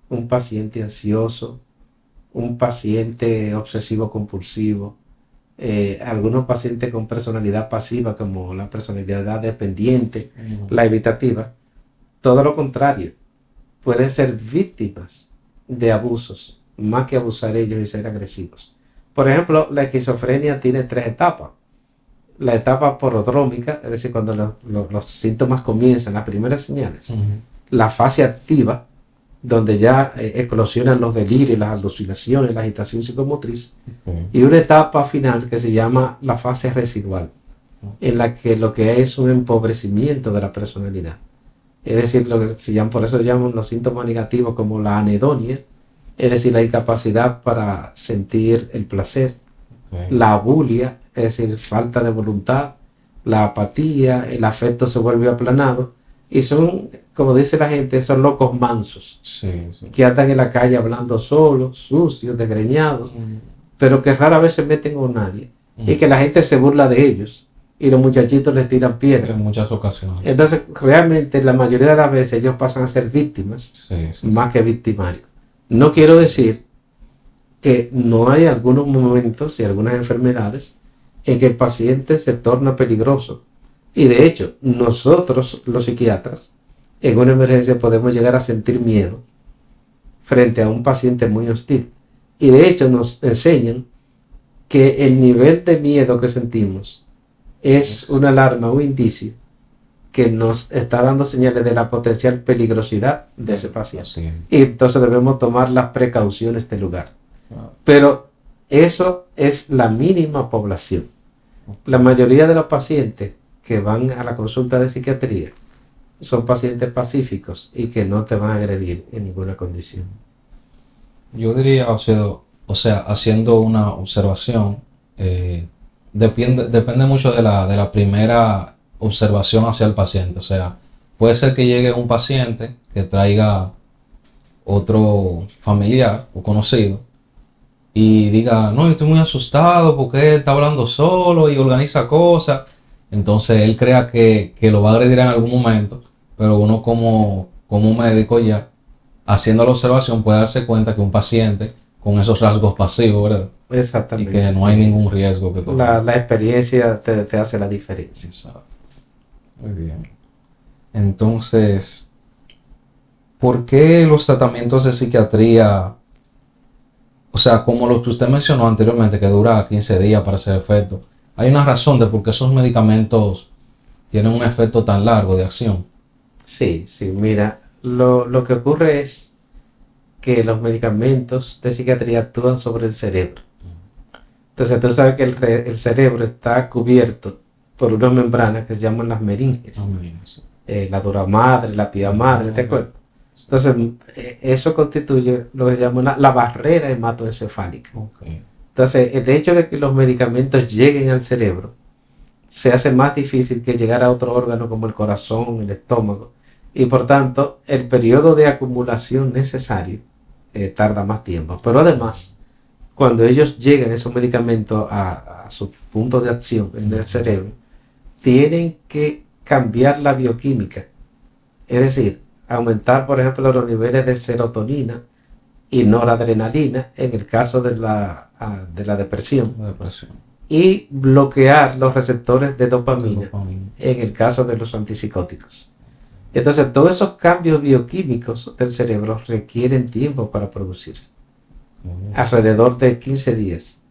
un paciente ansioso, un paciente obsesivo compulsivo, algunos pacientes con personalidad pasiva como la personalidad dependiente, la evitativa, todo lo contrario, pueden ser víctimas de abusos más que abusar ellos y ser agresivos. Por ejemplo, la esquizofrenia tiene 3 etapas. La etapa prodrómica, es decir, cuando los síntomas comienzan, las primeras señales. La fase activa, donde ya eclosionan los delirios, las alucinaciones, la agitación psicomotriz. Y una etapa final que se llama la fase residual, en la que lo que es un empobrecimiento de la personalidad. Es decir, lo que se llama, por eso llaman los síntomas negativos como la anedonia, es decir, la incapacidad para sentir el placer, la abulia, es decir, falta de voluntad, la apatía, el afecto se vuelve aplanado, y son, como dice la gente, esos locos mansos, que andan en la calle hablando solos, sucios, desgreñados, pero que rara vez se meten con nadie, y que la gente se burla de ellos, y los muchachitos les tiran piedras. En muchas ocasiones. Entonces, realmente, la mayoría de las veces ellos pasan a ser víctimas, más que victimarios. No quiero decir que no hay algunos momentos y algunas enfermedades en que el paciente se torna peligroso. Y de hecho, nosotros, los psiquiatras, en una emergencia podemos llegar a sentir miedo frente a un paciente muy hostil. Y de hecho nos enseñan que el nivel de miedo que sentimos es una alarma, un indicio que nos está dando señales de la potencial peligrosidad de ese paciente. Y entonces debemos tomar las precauciones del lugar. Pero eso es la mínima población. La mayoría de los pacientes que van a la consulta de psiquiatría son pacientes pacíficos y que no te van a agredir en ninguna condición. Yo diría, o sea, haciendo una observación, depende mucho de la primera observación hacia el paciente. O sea, puede ser que llegue un paciente que traiga otro familiar o conocido y diga, no, yo estoy muy asustado porque él está hablando solo y organiza cosas. Entonces él crea que lo va a agredir en algún momento, pero uno como médico ya, haciendo la observación, puede darse cuenta que un paciente con esos rasgos pasivos, ¿verdad? Exactamente. Y que no hay ningún riesgo que tomar. La experiencia te hace la diferencia. Exacto. Muy bien. Entonces, ¿por qué los tratamientos de psiquiatría, o sea, como lo que usted mencionó anteriormente, que dura 15 días para hacer efecto, hay una razón de por qué esos medicamentos tienen un efecto tan largo de acción? Sí, mira, lo que ocurre es que los medicamentos de psiquiatría actúan sobre el cerebro. Entonces tú sabes que el cerebro está cubierto por una membrana que se llaman las meninges. La dura madre, la pía madre, ¿te acuerdas? Entonces eso constituye lo que llaman la barrera hematoencefálica. Entonces el hecho de que los medicamentos lleguen al cerebro se hace más difícil que llegar a otro órgano como el corazón, el estómago, y por tanto el periodo de acumulación necesario tarda más tiempo. Pero además, cuando ellos llegan esos medicamentos a su punto de acción en el cerebro, tienen que cambiar la bioquímica, es decir, aumentar por ejemplo los niveles de serotonina y noradrenalina en el caso de la depresión. Y bloquear los receptores de dopamina en el caso de los antipsicóticos. Entonces todos esos cambios bioquímicos del cerebro requieren tiempo para producirse, alrededor de 15 días.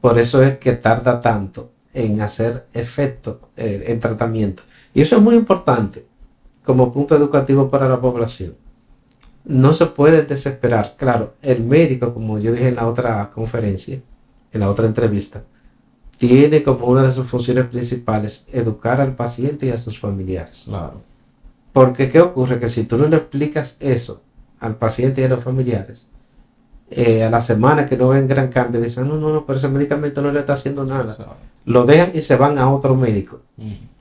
Por eso es que tarda tanto en hacer efecto en tratamiento. Y eso es muy importante como punto educativo para la población. No se puede desesperar. Claro, el médico, como yo dije en la otra conferencia, en la otra entrevista, tiene como una de sus funciones principales educar al paciente y a sus familiares. Claro. Porque ¿qué ocurre? Que si tú no le explicas eso al paciente y a los familiares, a la semana que no ven gran cambio, dicen, no, pero ese medicamento no le está haciendo nada. Claro. Lo dejan y se van a otro médico.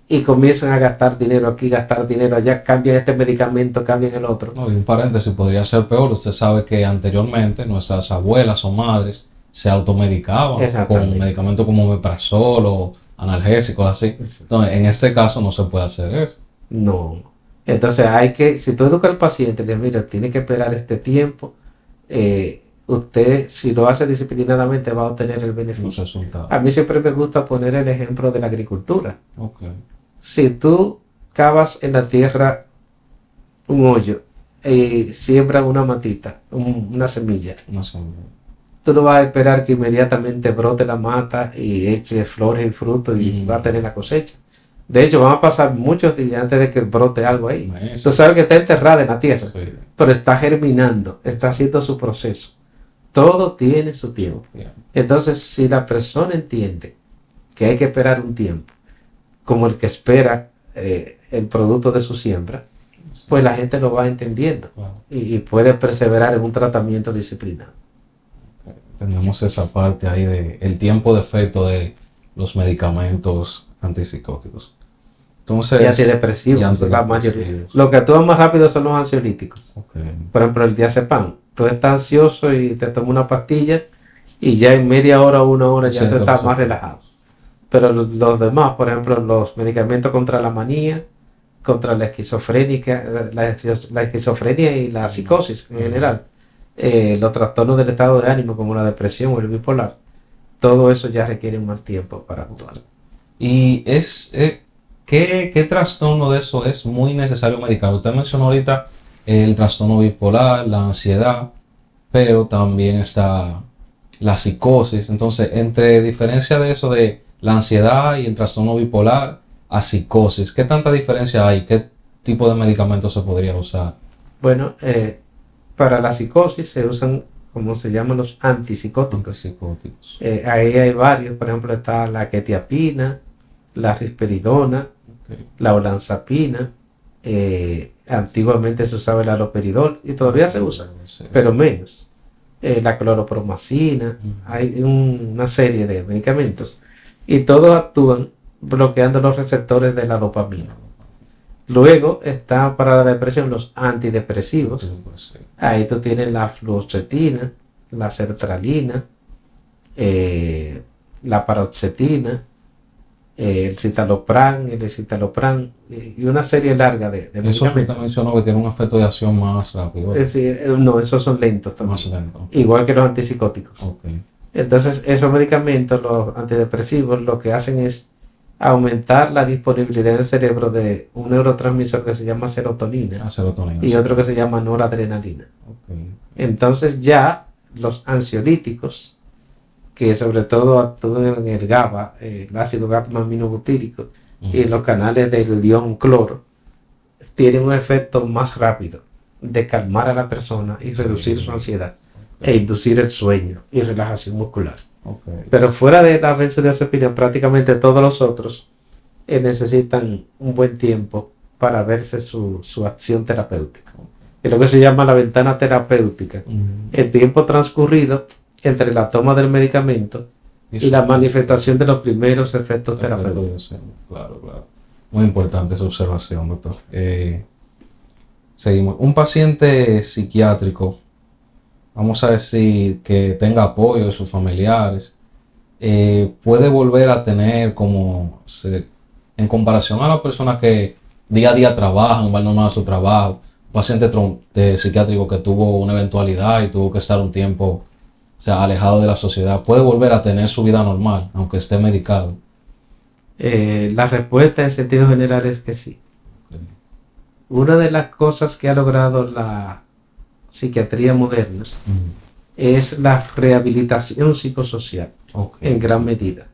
Y comienzan a gastar dinero aquí, gastar dinero allá, cambian este medicamento, cambian el otro. No, y un paréntesis, podría ser peor. Usted sabe que anteriormente nuestras abuelas o madres se automedicaban con medicamentos como omeprazol o analgésicos así. Entonces, en este caso no se puede hacer eso. No. Entonces hay que, si tú educas al paciente, le dices, mira, tiene que esperar este tiempo. Usted, si lo hace disciplinadamente, va a obtener el beneficio. A mí siempre me gusta poner el ejemplo de la agricultura. Si tú cavas en la tierra un hoyo y siembran una matita, una semilla. No sé. Tú no vas a esperar que inmediatamente brote la mata y eche flores y frutos y va a tener la cosecha. De hecho, van a pasar muchos días antes de que brote algo ahí. Tú sabes que está enterrada en la tierra, Sí. pero está germinando, está haciendo su proceso. Todo tiene su tiempo. Entonces, si la persona entiende que hay que esperar un tiempo, como el que espera el producto de su siembra, pues la gente lo va entendiendo y puede perseverar en un tratamiento disciplinado. Tenemos esa parte ahí de el tiempo de efecto de los medicamentos antipsicóticos. Entonces, Y antidepresivos, y eso es la mayoría. antidepresivos. Lo que actúa más rápido son los ansiolíticos. Okay. Por ejemplo, el diazepam. Tú estás ansioso y te tomas una pastilla y ya en media hora o una hora ya tú estás más relajado. Pero los demás, por ejemplo, los medicamentos contra la manía, contra la esquizofrenia y la psicosis en general, los trastornos del estado de ánimo como la depresión o el bipolar, todo eso ya requiere más tiempo para actuar. Y ¿qué trastorno de eso es muy necesario medicar? Usted mencionó ahorita el trastorno bipolar, la ansiedad, pero también está la psicosis. Entonces, entre diferencia de eso de la ansiedad y el trastorno bipolar a psicosis, ¿qué tanta diferencia hay? ¿Qué tipo de medicamentos se podría usar? Bueno, para la psicosis se usan, como se llaman, los antipsicóticos. Antipsicóticos. Ahí hay varios, por ejemplo está la quetiapina, la risperidona, la olanzapina, antiguamente se usaba el haloperidol y todavía se usa, pero menos. La cloropromacina, hay una serie de medicamentos y todos actúan bloqueando los receptores de la dopamina. Luego está para la depresión los antidepresivos. Ahí tú tienes la fluoxetina, la sertralina, la paroxetina, el citalopram, el escitalopram y una serie larga de Eso medicamentos. usted mencionó que tiene un efecto de acción más rápido. Es decir, no, esos son lentos también. Más lento. Igual que los antipsicóticos. Okay. Entonces, esos medicamentos, los antidepresivos, lo que hacen es aumentar la disponibilidad del cerebro de un neurotransmisor que se llama serotonina, serotonina y otro que se llama noradrenalina. Okay. Entonces ya los ansiolíticos, que sobre todo actúan en el GABA, el ácido gamma-aminobutírico, y los canales del ion cloro, tienen un efecto más rápido de calmar a la persona y reducir su ansiedad e inducir el sueño y relajación muscular. Okay. Pero fuera de la benzodiazepina, prácticamente todos los otros necesitan un buen tiempo para verse su acción terapéutica. Es lo que se llama la ventana terapéutica. El tiempo transcurrido entre la toma del medicamento y la manifestación de los primeros efectos terapéuticos. Claro, claro. Muy importante esa observación, doctor. Seguimos. Un paciente psiquiátrico, vamos a decir que tenga apoyo de sus familiares, puede volver a tener en comparación a la persona que día a día trabaja, va normal a su trabajo, un paciente psiquiátrico que tuvo una eventualidad y tuvo que estar un tiempo, o sea, alejado de la sociedad, puede volver a tener su vida normal, aunque esté medicado. La respuesta en sentido general es que sí. Okay. Una de las cosas que ha logrado la psiquiatría moderna es la rehabilitación psicosocial, en gran medida.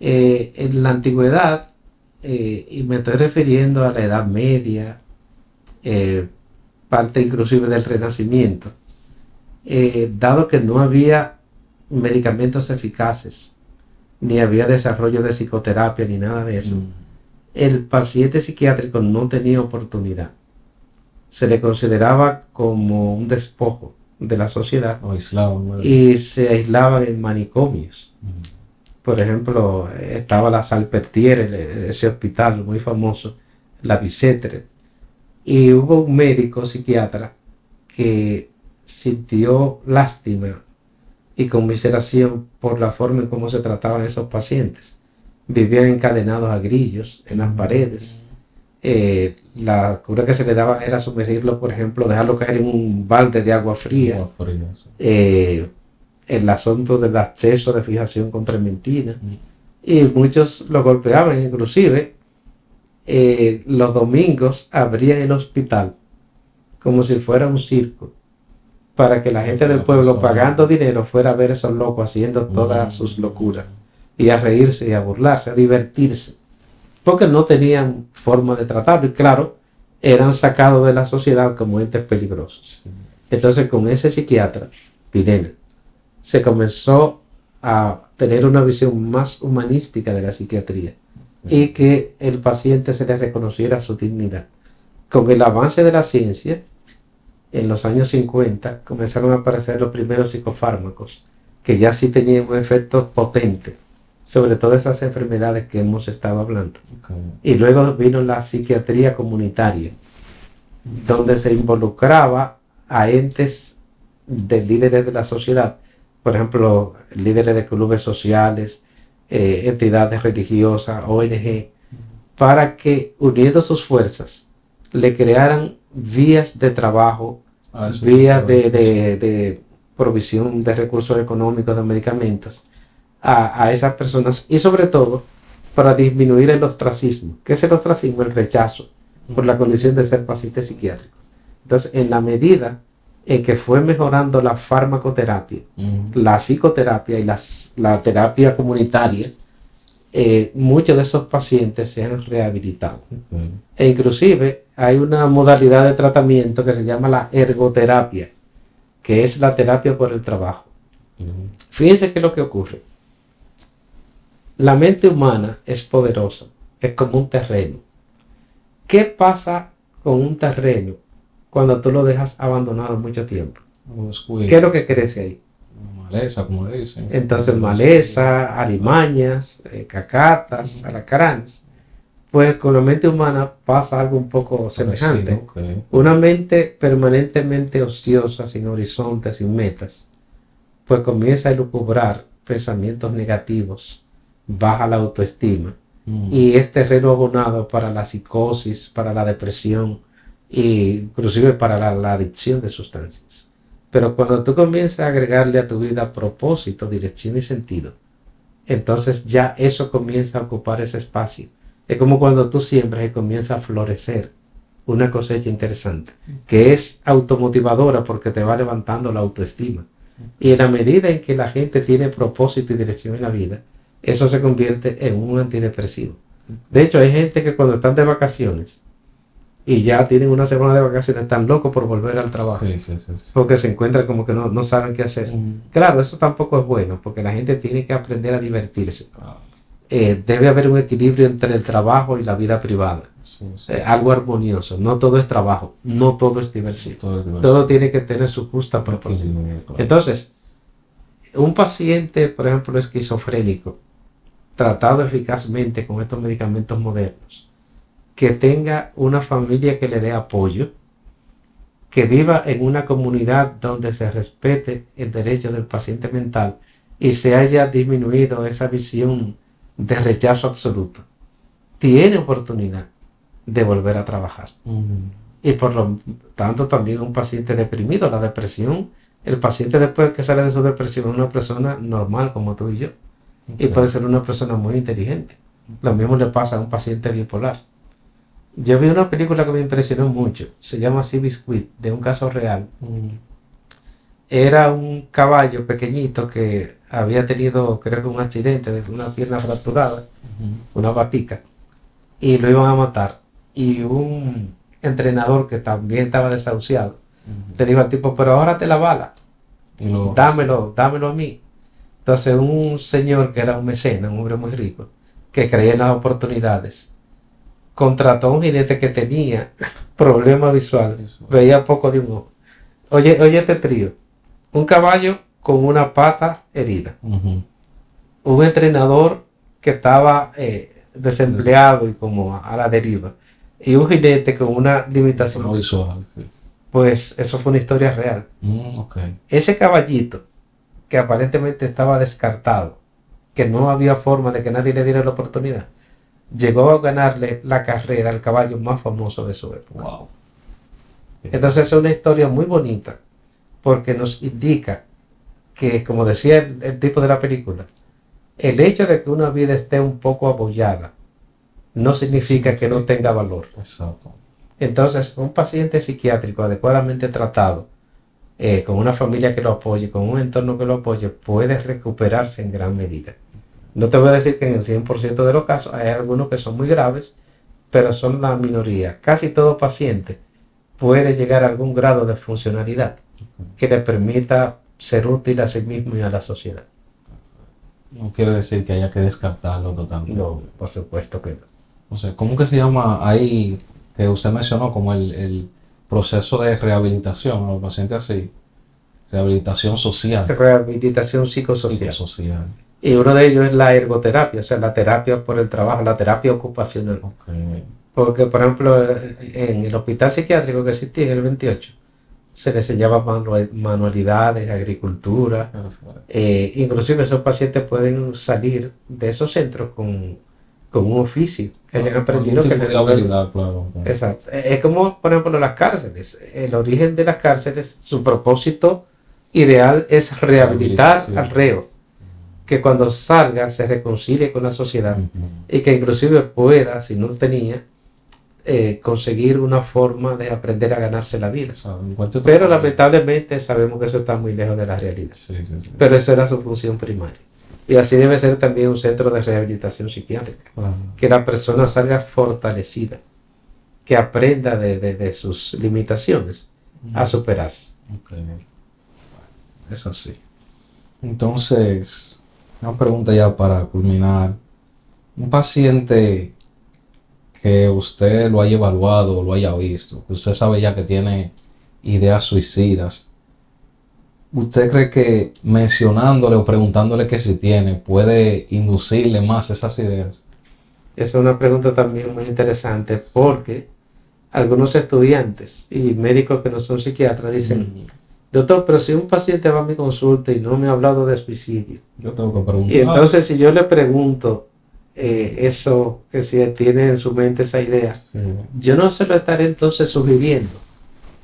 En la antigüedad, y me estoy refiriendo a la Edad Media, parte inclusive del Renacimiento, dado que no había medicamentos eficaces, ni había desarrollo de psicoterapia, ni nada de eso, el paciente psiquiátrico no tenía oportunidad. Se le consideraba como un despojo de la sociedad y se aislaban en manicomios. Por ejemplo, estaba la Salpêtrière, ese hospital muy famoso, la Bicêtre, y hubo un médico psiquiatra que sintió lástima y conmiseración por la forma en cómo se trataban esos pacientes. Vivían encadenados a grillos en las paredes. La cura que se le daba era sumergirlo, por ejemplo, dejarlo caer en un balde de agua fría. El asunto del acceso de fijación con trementina. Y muchos lo golpeaban, inclusive los domingos abrían el hospital como si fuera un circo, para que la gente del pueblo pagando dinero fuera a ver a esos locos haciendo todas sus locuras, y a reírse y a burlarse, a divertirse, porque no tenían forma de tratarlo, y claro, eran sacados de la sociedad como entes peligrosos. Entonces, con ese psiquiatra, Pinel, se comenzó a tener una visión más humanística de la psiquiatría y que el paciente se le reconociera su dignidad. Con el avance de la ciencia, en los años 50 comenzaron a aparecer los primeros psicofármacos que ya sí tenían un efecto potente sobre todas esas enfermedades que hemos estado hablando. Y luego vino la psiquiatría comunitaria, donde se involucraba a entes de líderes de la sociedad, por ejemplo, líderes de clubes sociales, entidades religiosas, ONG, para que uniendo sus fuerzas le crearan vías de trabajo, vías de provisión de recursos económicos, de medicamentos a esas personas, y sobre todo para disminuir el ostracismo. ¿Qué es el ostracismo? El rechazo por la condición de ser paciente psiquiátrico. Entonces, en la medida en que fue mejorando la farmacoterapia, la psicoterapia y la terapia comunitaria, muchos de esos pacientes se han rehabilitado. E inclusive hay una modalidad de tratamiento que se llama la ergoterapia, que es la terapia por el trabajo. Fíjense qué es lo que ocurre. La mente humana es poderosa, es como un terreno. ¿Qué pasa con un terreno cuando tú lo dejas abandonado mucho tiempo? ¿Qué es lo que crece ahí? Maleza, como le dicen. Entonces, maleza, alimañas, cacatas, alacranes. Pues con la mente humana pasa algo un poco semejante. Una mente permanentemente ociosa, sin horizontes, sin metas, pues comienza a elucubrar pensamientos negativos, baja la autoestima, y es terreno abonado para la psicosis, para la depresión e inclusive para la adicción de sustancias. Pero cuando tú comienzas a agregarle a tu vida propósito, dirección y sentido, entonces ya eso comienza a ocupar ese espacio. Es como cuando tú siembras y comienza a florecer una cosecha interesante, que es automotivadora porque te va levantando la autoestima. Y en la medida en que la gente tiene propósito y dirección en la vida, eso se convierte en un antidepresivo. De hecho, hay gente que cuando están de vacaciones y ya tienen una semana de vacaciones, están locos por volver al trabajo. Porque se encuentran como que no saben qué hacer. Claro, eso tampoco es bueno, porque la gente tiene que aprender a divertirse. Debe haber un equilibrio entre el trabajo y la vida privada. Algo armonioso. No todo es trabajo, no todo es diversión. Todo tiene que tener su justa proporción. Entonces, un paciente, por ejemplo, esquizofrénico, tratado eficazmente con estos medicamentos modernos, que tenga una familia que le dé apoyo, que viva en una comunidad donde se respete el derecho del paciente mental y se haya disminuido esa visión de rechazo absoluto, tiene oportunidad de volver a trabajar. Y por lo tanto también un paciente deprimido, la depresión, el paciente después que sale de su depresión es una persona normal como tú y yo, y puede ser una persona muy inteligente. Lo mismo le pasa a un paciente bipolar. Yo vi una película que me impresionó mucho, se llama Sea Biscuit, de un caso real. Era un caballo pequeñito que había tenido, creo que un accidente de una pierna fracturada, una batica, y lo iban a matar. Y un entrenador que también estaba desahuciado le dijo al tipo, pero ahora te la bala, dámelo a mí. Entonces un señor que era un mecenas, un hombre muy rico, que creía en las oportunidades, contrató a un jinete que tenía problema visual, veía poco de un ojo. Oye este trío: un caballo con una pata herida, un entrenador que estaba desempleado y como a la deriva, y un jinete con una limitación visual. Pues eso fue una historia real. Ese caballito, que aparentemente estaba descartado, que no había forma de que nadie le diera la oportunidad, llegó a ganarle la carrera al caballo más famoso de su época. Entonces es una historia muy bonita, porque nos indica que, como decía el tipo de la película, el hecho de que una vida esté un poco abollada no significa que no tenga valor. Entonces, un paciente psiquiátrico adecuadamente tratado, con una familia que lo apoye, con un entorno que lo apoye, puede recuperarse en gran medida. No te voy a decir que en el 100% de los casos hay algunos que son muy graves, pero son la minoría. Casi todo paciente puede llegar a algún grado de funcionalidad que le permita ser útil a sí mismo y a la sociedad. No quiere decir que haya que descartarlo totalmente. No, por supuesto que no. O sea, ¿cómo que se llama ahí que usted mencionó como el proceso de rehabilitación a los pacientes así? Rehabilitación social. Es rehabilitación psicosocial. Psicosocial. Y uno de ellos es la ergoterapia, o sea, la terapia por el trabajo, la terapia ocupacional. Okay. Porque, por ejemplo, en el hospital psiquiátrico que existía en el 28, se les enseñaba manualidades, agricultura. Inclusive esos pacientes pueden salir de esos centros con un oficio que hayan aprendido. Que les habilidad, claro. Exacto. Es como, por ejemplo, las cárceles. El origen de las cárceles, su propósito ideal es rehabilitar al reo, que cuando salga se reconcilie con la sociedad y que inclusive pueda, si no tenía, conseguir una forma de aprender a ganarse la vida. Pero lamentablemente sabemos que eso está muy lejos de la realidad. Sí. Pero eso era su función primaria. Y así debe ser también un centro de rehabilitación psiquiátrica. Que la persona salga fortalecida, que aprenda de sus limitaciones a superarse. Okay. Es así. Entonces, una pregunta ya para culminar. Un paciente que usted lo haya evaluado o lo haya visto, que usted sabe ya que tiene ideas suicidas, ¿usted cree que mencionándole o preguntándole que si tiene puede inducirle más esas ideas? Esa es una pregunta también muy interesante, porque algunos estudiantes y médicos que no son psiquiatras dicen, doctor, pero si un paciente va a mi consulta y no me ha hablado de suicidio, yo tengo que preguntar. Y entonces si yo le pregunto eso, que si tiene en su mente esa idea, yo no se lo estaré entonces sugiriendo.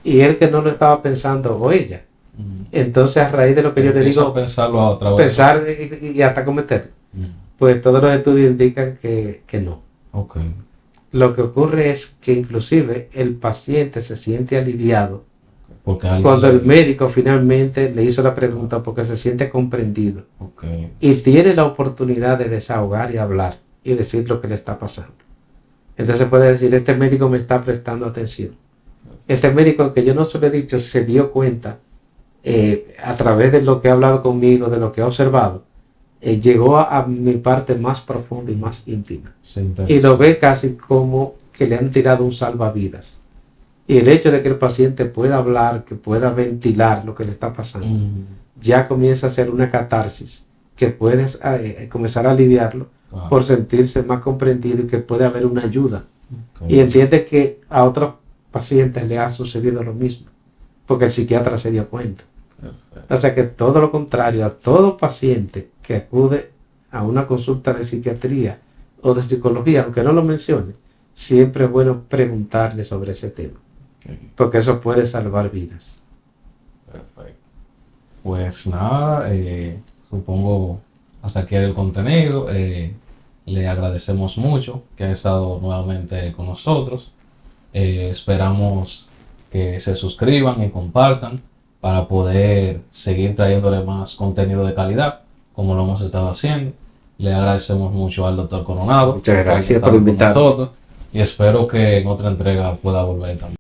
Y él que no lo estaba pensando, o ella. Entonces, a raíz de lo que yo le digo, pensarlo a otra vez. pensar y hasta cometerlo, pues todos los estudios indican que no. Okay. Lo que ocurre es que inclusive el paciente se siente aliviado cuando el médico finalmente le hizo la pregunta, porque se siente comprendido. Okay. Y tiene la oportunidad de desahogar y hablar y decir lo que le está pasando. Entonces puede decir, este médico me está prestando atención. Este médico, que yo no se lo he dicho, se dio cuenta a través de lo que ha hablado conmigo, de lo que ha observado, llegó a mi parte más profunda y más íntima. Y lo ve casi como que le han tirado un salvavidas. Y el hecho de que el paciente pueda hablar, que pueda ventilar lo que le está pasando, ya comienza a ser una catarsis que puedes comenzar a aliviarlo por sentirse más comprendido y que puede haber una ayuda. Y entiende que a otros pacientes le ha sucedido lo mismo, porque el psiquiatra se dio cuenta. O sea que todo lo contrario, a todo paciente que acude a una consulta de psiquiatría o de psicología, aunque no lo mencione, siempre es bueno preguntarle sobre ese tema. Porque eso puede salvar vidas. Perfecto. Pues nada, supongo hasta aquí el contenido. Le agradecemos mucho que haya estado nuevamente con nosotros. Esperamos que se suscriban y compartan para poder seguir trayéndole más contenido de calidad, como lo hemos estado haciendo. Le agradecemos mucho al doctor Coronado. Muchas gracias por invitarme. Y espero que en otra entrega pueda volver también.